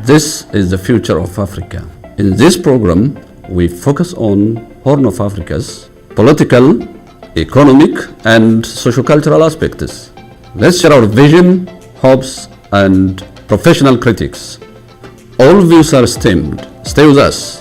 This is the future of Africa. In this program, we focus on Horn of Africa's political, economic, and socio-cultural aspects. Let's share our vision, hopes, and professional critics. All views are stemmed. Stay with us.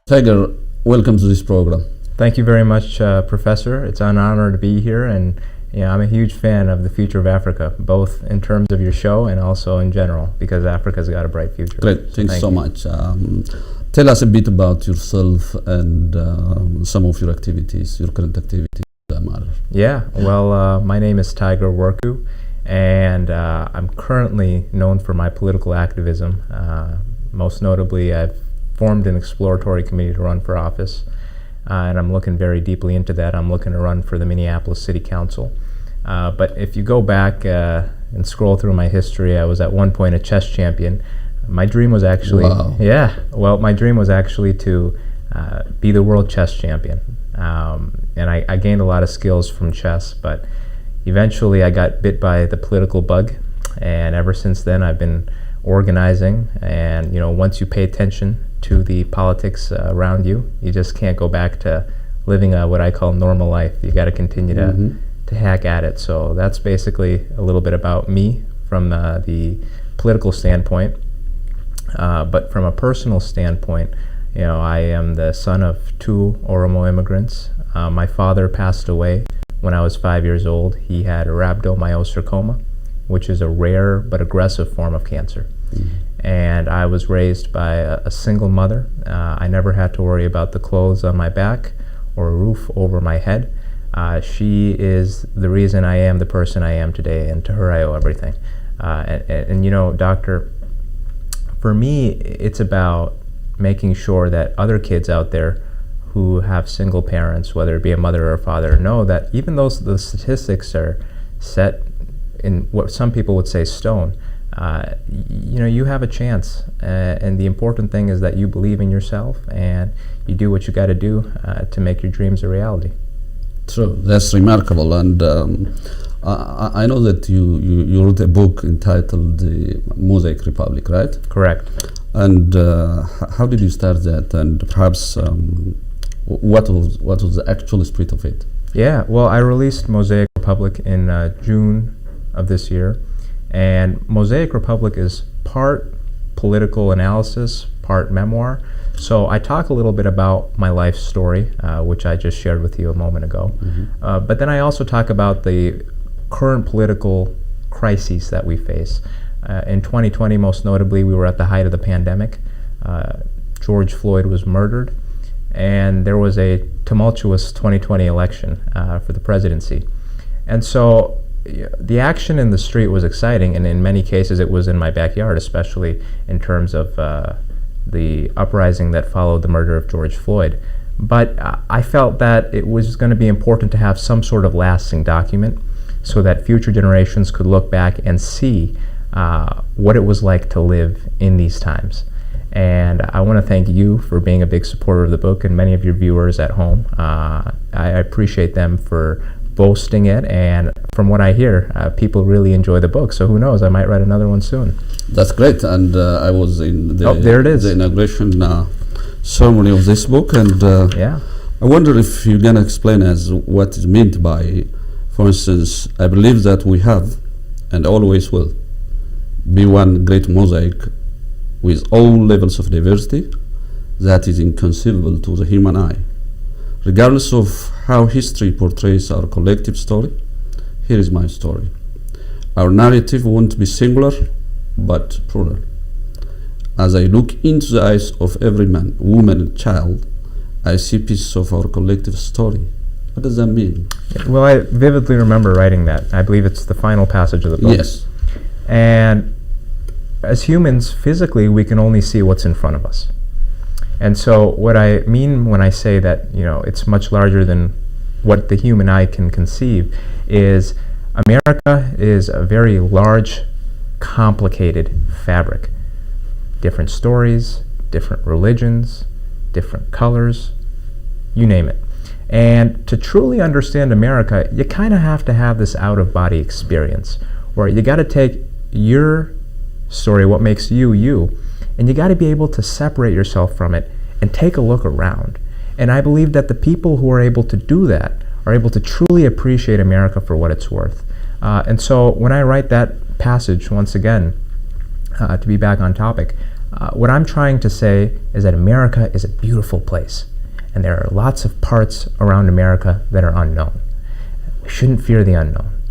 Tiger, welcome to this program. Thank you very much, Professor. It's an honor to be here, and I'm a huge fan of the future of Africa, both in terms of your show and also in general, because Africa's got a bright future. Great, thanks so much. Tell us a bit about yourself and some of your activities, your current activities that matter. Yeah, well, my name is Tiger Worku, and I'm currently known for my political activism. Most notably, I've formed an exploratory committee to run for office. And I'm looking very deeply into that. I'm looking to run for the Minneapolis City Council. But if you go back and scroll through my history, I was at one point a chess champion. My dream was actually, my dream was actually to be the world chess champion. And I gained a lot of skills from chess, but eventually I got bit by the political bug. And ever since then, I've been organizing. And once you pay attention to the politics around you, you just can't go back to living what I call normal life. You got to continue to hack at it. So that's basically a little bit about me from the political standpoint. But from a personal standpoint, I am the son of two Oromo immigrants. My father passed away when I was 5 years old. He had rhabdomyosarcoma, which is a rare but aggressive form of cancer. And I was raised by a single mother. I never had to worry about the clothes on my back or a roof over my head. She is the reason I am the person I am today, and to her I owe everything. And Doctor, for me, it's about making sure that other kids out there who have single parents, whether it be a mother or a father, know that even though the statistics are set in what some people would say stone, you have a chance, and the important thing is that you believe in yourself and you do what you got to do to make your dreams a reality. True, that's remarkable. And I know that you wrote a book entitled The Mosaic Republic, right? Correct. And how did you start that, and perhaps what was the actual spirit of it? Yeah, well, I released Mosaic Republic in June of this year. And Mosaic Republic is part political analysis, part memoir. So I talk a little bit about my life story, which I just shared with you a moment ago. But then I also talk about the current political crises that we face. In 2020, most notably, we were at the height of the pandemic. George Floyd was murdered, and there was a tumultuous 2020 election for the presidency. And so the action in the street was exciting, and in many cases it was in my backyard, especially in terms of the uprising that followed the murder of George Floyd. But I felt that it was going to be important to have some sort of lasting document so that future generations could look back and see what it was like to live in these times. And I want to thank you for being a big supporter of the book, and many of your viewers at home. I appreciate them for boasting it, and from what I hear, people really enjoy the book. So who knows, I might write another one soon. That's great. And I was in there it is. The inauguration ceremony of this book, and I wonder if you're going to explain us what is meant by, for instance, I believe that we have, and always will, be one great mosaic with all levels of diversity that is inconceivable to the human eye. Regardless of how history portrays our collective story, here is my story. Our narrative won't be singular, but plural. As I look into the eyes of every man, woman, and child, I see pieces of our collective story. What does that mean? Well, I vividly remember writing that. I believe it's the final passage of the book. Yes. And as humans, physically, we can only see what's in front of us. And so what I mean when I say that, it's much larger than what the human eye can conceive is America is a very large, complicated fabric. Different stories, different religions, different colors, you name it. And to truly understand America, you kind of have to have this out-of-body experience, where you got to take your story, what makes you, you, and you got to be able to separate yourself from it and take a look around. And I believe that the people who are able to do that are able to truly appreciate America for what it's worth. And so when I write that passage, once again, to be back on topic, what I'm trying to say is that America is a beautiful place, and there are lots of parts around America that are unknown. We shouldn't fear the unknown.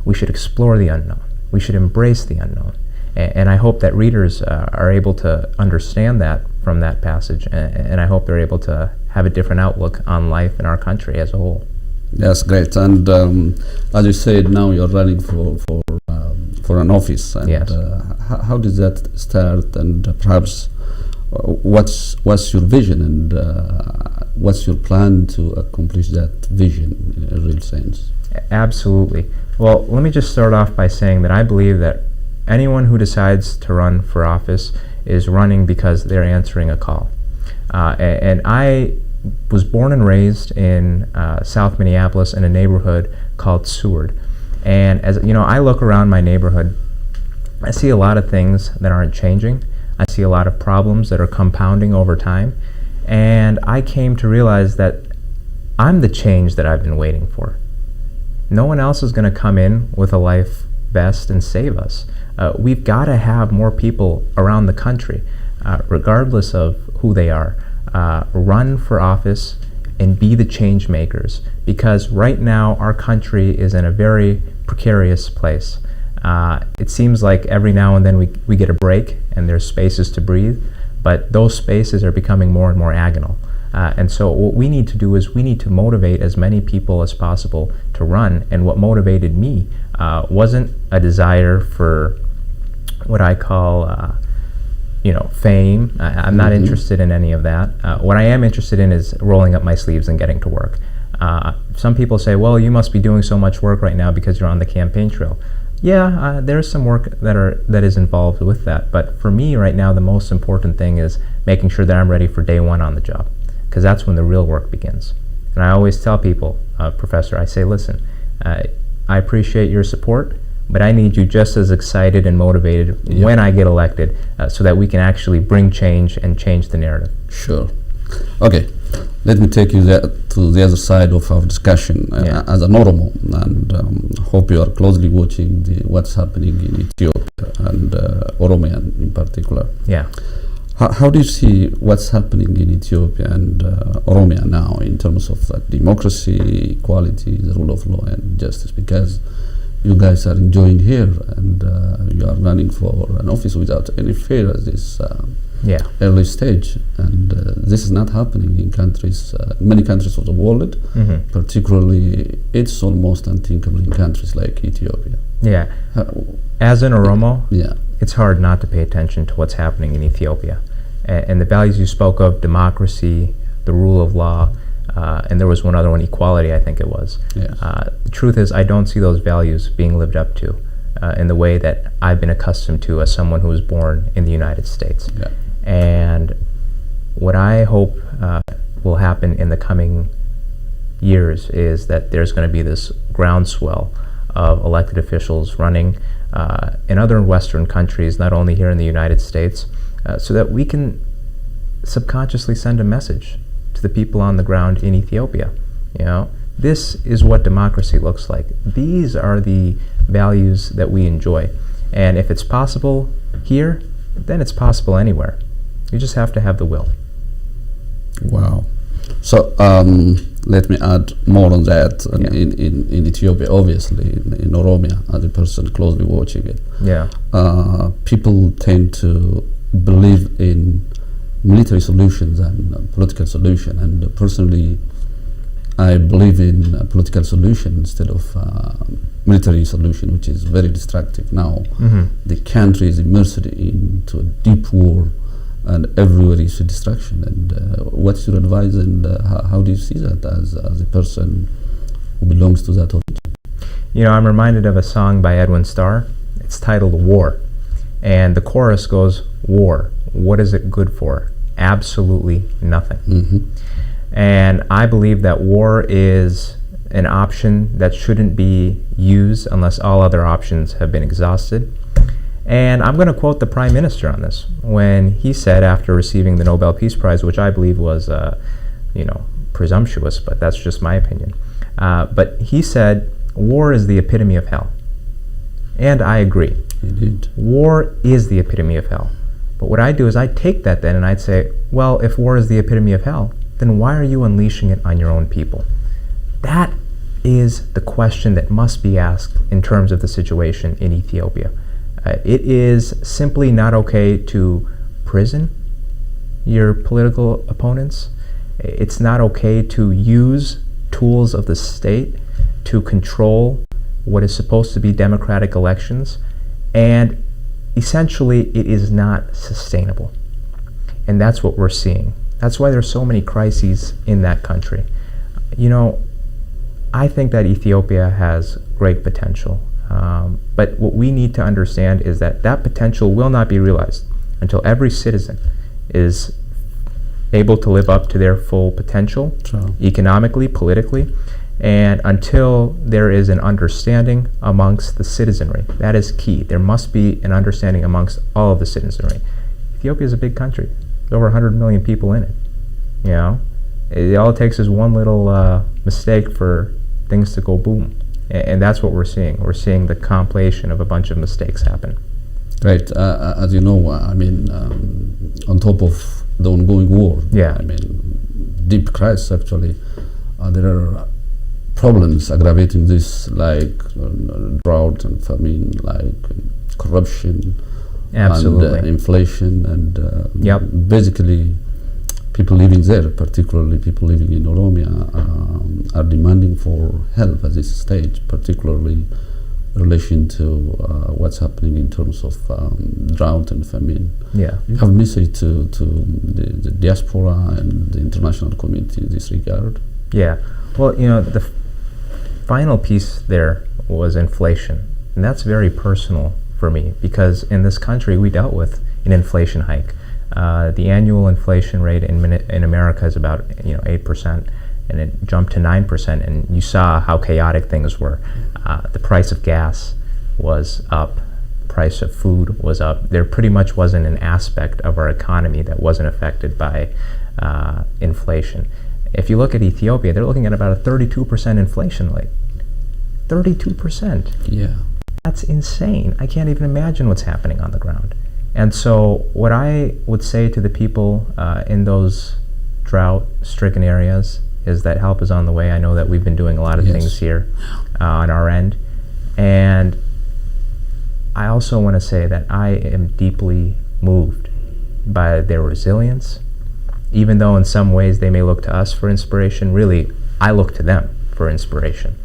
We should explore the unknown. We should embrace the unknown. And I hope that readers are able to understand that from that passage, and I hope they're able to have a different outlook on life in our country as a whole. That's great. And as you said, now you're running for an office. And yes. How did that start? And perhaps what's your vision, and what's your plan to accomplish that vision in a real sense? Absolutely. Well, let me just start off by saying that I believe that anyone who decides to run for office is running because they're answering a call. And I was born and raised in South Minneapolis in a neighborhood called Seward. And as you know, I look around my neighborhood, I see a lot of things that aren't changing. I see a lot of problems that are compounding over time. And I came to realize that I'm the change that I've been waiting for. No one else is going to come in with a life vest and save us. We've got to have more people around the country, regardless of who they are, run for office and be the change makers, because right now our country is in a very precarious place. It seems like every now and then we get a break and there's spaces to breathe, but those spaces are becoming more and more agonal. And so what we need to do is we need to motivate as many people as possible to run. And what motivated me wasn't a desire for what I call fame. I'm not interested in any of that. What I am interested in is rolling up my sleeves and getting to work. Some people say, well, you must be doing so much work right now because you're on the campaign trail. Yeah, there's some work that is involved with that. But for me right now, the most important thing is making sure that I'm ready for day one on the job, because that's when the real work begins. And I always tell people, Professor, I say, listen, I appreciate your support, but I need you just as excited and motivated when I get elected, so that we can actually bring change and change the narrative. Sure. Okay, let me take you to the other side of our discussion as an Oromo, and hope you are closely watching what's happening in Ethiopia and Oromia in particular. Yeah. How do you see what's happening in Ethiopia and Oromia now in terms of democracy, equality, the rule of law, and justice? Because you guys are enjoying here, and you are running for an office without any fear at this early stage, and this is not happening in countries, many countries of the world. Particularly, it's almost unthinkable in countries like Ethiopia. Yeah. As an Oromo, it's hard not to pay attention to what's happening in Ethiopia. And the values you spoke of, democracy, the rule of law, and there was one other one, equality, I think it was. Yes. The truth is, I don't see those values being lived up to in the way that I've been accustomed to as someone who was born in the United States. Yeah. And what I hope will happen in the coming years is that there's going to be this groundswell of elected officials running in other Western countries, not only here in the United States, so that we can subconsciously send a message to the people on the ground in Ethiopia. You know, this is what democracy looks like. These are the values that we enjoy. And if it's possible here, then it's possible anywhere. You just have to have the will. Wow. So let me add more on that. In Ethiopia, obviously, in Oromia, as a person closely watching it, people tend to believe in military solutions and political solution. And personally, I believe in a political solution instead of military solution, which is very destructive. Now, the country is immersed into a deep war, and everywhere you see destruction. And what's your advice, and how do you see that as a person who belongs to that origin? You know, I'm reminded of a song by Edwin Starr. It's titled War. And the chorus goes, war, what is it good for? Absolutely nothing. And I believe that war is an option that shouldn't be used unless all other options have been exhausted. And I'm going to quote the Prime Minister on this when he said, after receiving the Nobel Peace Prize, which I believe was, presumptuous, but that's just my opinion. But he said, war is the epitome of hell. And I agree. Indeed. War is the epitome of hell. But what I do is I take that then and I'd say, well, if war is the epitome of hell, then why are you unleashing it on your own people? That is the question that must be asked in terms of the situation in Ethiopia. It is simply not okay to prison your political opponents. It's not okay to use tools of the state to control what is supposed to be democratic elections, and essentially it is not sustainable. And that's what we're seeing. That's why there's so many crises in that country. I think that Ethiopia has great potential, but what we need to understand is that that potential will not be realized until every citizen is able to live up to their full potential, economically, politically, and until there is an understanding amongst the citizenry. That is key. There must be an understanding amongst all of the citizenry. Ethiopia is a big country. There's over 100 million people in it. All it takes is one little mistake for things to go boom. And that's what we're seeing. We're seeing the compilation of a bunch of mistakes happen. Right. As you know, on top of the ongoing war, deep crisis actually, there are problems aggravating this, like drought and famine, like corruption, absolutely, and inflation, and basically people living there, particularly people living in Oromia, are demanding for help at this stage, particularly in relation to what's happening in terms of drought and famine. Yeah. You have a message to the diaspora and the international community in this regard? Yeah. Well, the final piece there was inflation. And that's very personal for me because in this country we dealt with an inflation hike. The annual inflation rate in America is about 8%, and it jumped to 9%, and you saw how chaotic things were. The price of gas was up, the price of food was up. There pretty much wasn't an aspect of our economy that wasn't affected by inflation. If you look at Ethiopia, they're looking at about a 32% inflation rate. 32%. Yeah. That's insane. I can't even imagine what's happening on the ground. And so what I would say to the people in those drought-stricken areas is that help is on the way. I know that we've been doing a lot of things here on our end. And I also want to say that I am deeply moved by their resilience. Even though in some ways they may look to us for inspiration, really, I look to them for inspiration.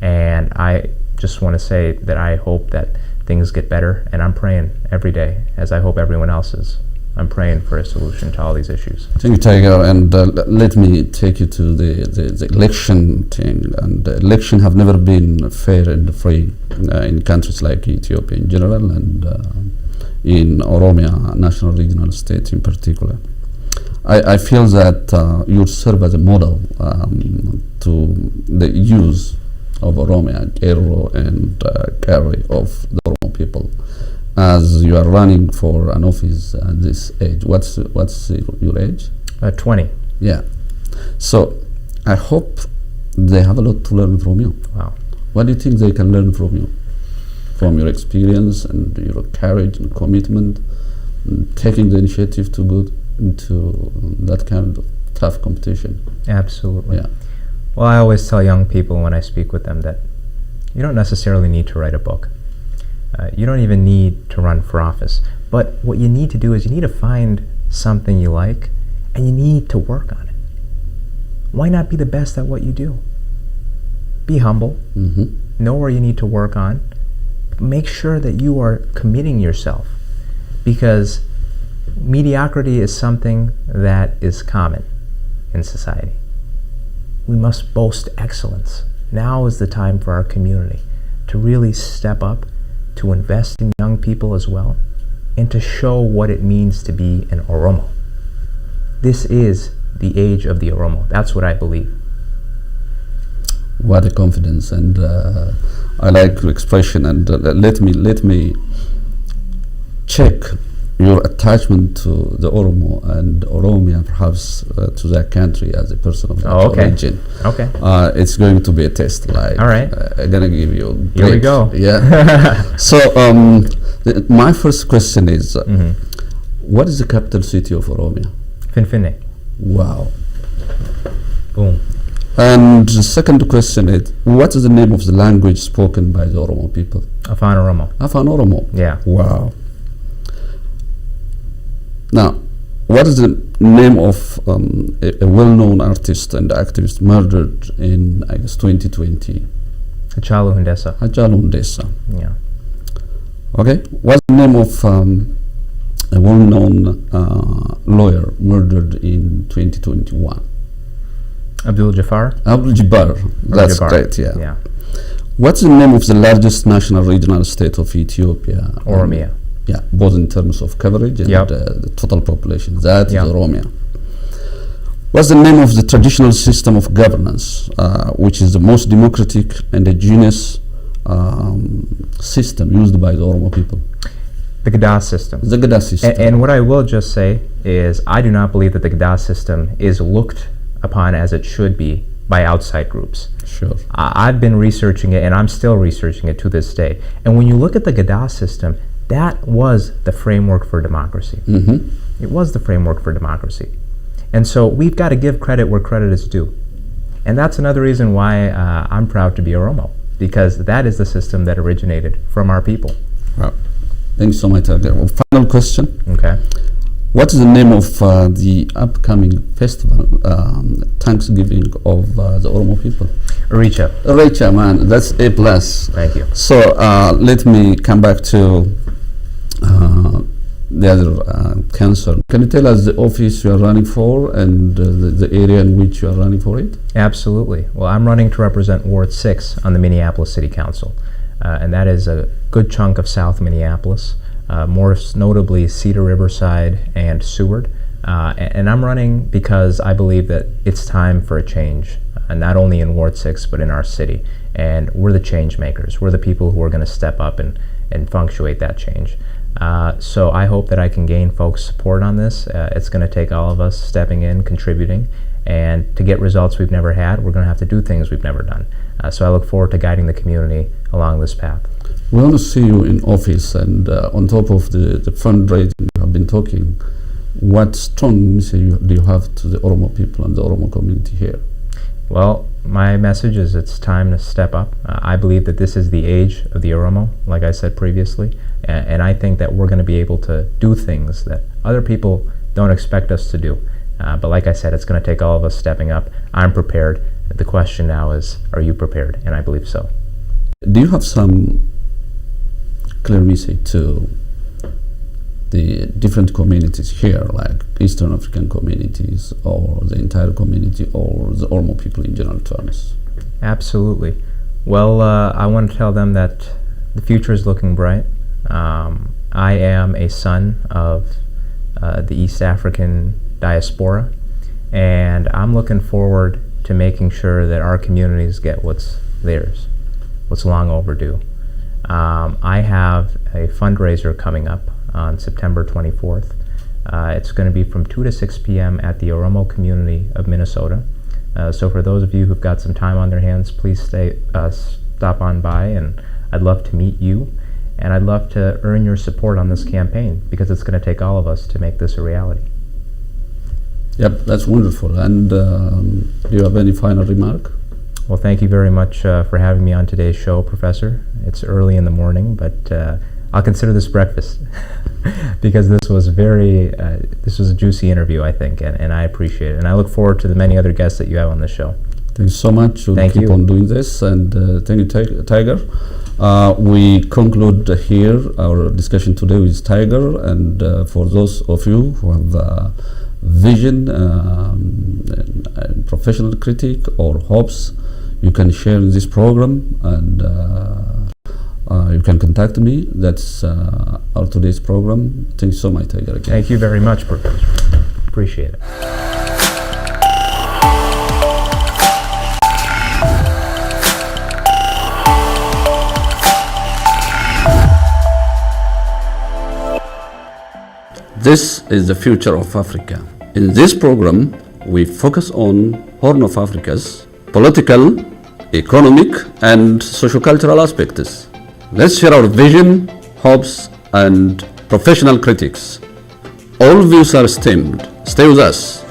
And I just want to say that I hope that things get better, and I'm praying every day, as I hope everyone else is. I'm praying for a solution to all these issues. Thank you, Tiger, and let me take you to the election thing. And the election have never been fair and free in countries like Ethiopia in general, and in Oromia, national regional state in particular. I feel that you serve as a model to the use of Oromia, Gero and Kari of the Oromo people, as you are running for an office at this age. What's your age? 20. Yeah. So I hope they have a lot to learn from you. Wow. What do you think they can learn from you? From your experience and your courage and commitment, and taking the initiative to go into that kind of tough competition. Absolutely. Yeah. Well, I always tell young people when I speak with them that you don't necessarily need to write a book. You don't even need to run for office. But what you need to do is you need to find something you like, and you need to work on it. Why not be the best at what you do? Be humble. Mm-hmm. Know where you need to work on. Make sure that you are committing yourself, because mediocrity is something that is common in society. We must boast excellence. Now is the time for our community to really step up, to invest in young people as well, and to show what it means to be an Oromo. This is the age of the Oromo. That's what I believe. What a confidence, and I like your expression. And let me check your attachment to the Oromo and Oromia, perhaps to that country as a person of that origin. Okay. It's going to be a test. Like, all right. I'm gonna give you. Here we go. Yeah. So, my first question is, what is the capital city of Oromia? Finfinne. Wow. Boom. And the second question is, what is the name of the language spoken by the Oromo people? Afan Oromo. Afan Oromo. Yeah. Wow. Now, what is the name of a well-known artist and activist murdered in, I guess, 2020? Hachalu Hundessa. Hachalu Hundessa. Yeah. Okay. What's the name of a well-known lawyer murdered in 2021? Abdul Jafar. Abdul Jabbar. That's great. Yeah. Yeah. What's the name of the largest national regional state of Ethiopia? Oromia. Yeah, both in terms of coverage and the total population. That is Oromia. What's the name of the traditional system of governance, which is the most democratic and indigenous system used by the Oromo people? The Gada system. The Gada system. And what I will just say is, I do not believe that the Gada system is looked upon as it should be by outside groups. Sure. I've been researching it, and I'm still researching it to this day. And when you look at the Gada system, that was the framework for democracy. It was the framework for democracy. And so we've got to give credit where credit is due. And that's another reason why I'm proud to be Oromo, because that is the system that originated from our people. Wow. Thanks so much. Final question. Okay. What is the name of the upcoming festival, Thanksgiving of the Oromo people? Iricha. Iricha, man, that's A+. Thank you. So let me come back to the other concern. Can you tell us the office you are running for and the area in which you are running for it? Absolutely. Well, I'm running to represent Ward 6 on the Minneapolis City Council, and that is a good chunk of South Minneapolis. Most notably Cedar Riverside and Seward. And I'm running because I believe that it's time for a change, not only in Ward 6, but in our city. And we're the change makers. We're the people who are going to step up and punctuate that change. So I hope that I can gain folks' support on this. It's going to take all of us stepping in, contributing, and to get results we've never had, we're going to have to do things we've never done. So I look forward to guiding the community along this path. We want to see you in office, and on top of the fundraising you have been talking, what strong message do you have to the Oromo people and the Oromo community here? Well, my message is it's time to step up. I believe that this is the age of the Oromo, like I said previously, and I think that we're going to be able to do things that other people don't expect us to do. But like I said, it's going to take all of us stepping up. I'm prepared. The question now is, are you prepared? And I believe so. Do you have some clear message to the different communities here, like Eastern African communities or the entire community or the Oromo people in general terms? Absolutely. Well, I want to tell them that the future is looking bright. I am a son of the East African diaspora, and I'm looking forward to making sure that our communities get what's theirs, what's long overdue. I have a fundraiser coming up on September 24th. It's going to be from 2 to 6 p.m. at the Oromo community of Minnesota. So for those of you who've got some time on their hands, please stop on by, and I'd love to meet you, and I'd love to earn your support on this campaign, because it's going to take all of us to make this a reality. Yep, that's wonderful. And do you have any final remark? Well, thank you very much for having me on today's show, Professor. It's early in the morning, but I'll consider this breakfast because this was a juicy interview, I think, and I appreciate it. And I look forward to the many other guests that you have on the show. Thanks so much. We'll keep on doing this, and thank you, Tiger. We conclude here our discussion today with Tiger, and for those of you who have vision, and professional critique or hopes, you can share this program, and you can contact me. That's our today's program. Thanks so much, Tiger. Again. Thank you very much, Professor. Appreciate it. this is the future of Africa. In this program, we focus on Horn of Africa's political, economic, and socio-cultural aspects. Let's share our vision, hopes, and professional critics. All views are esteemed. Stay with us.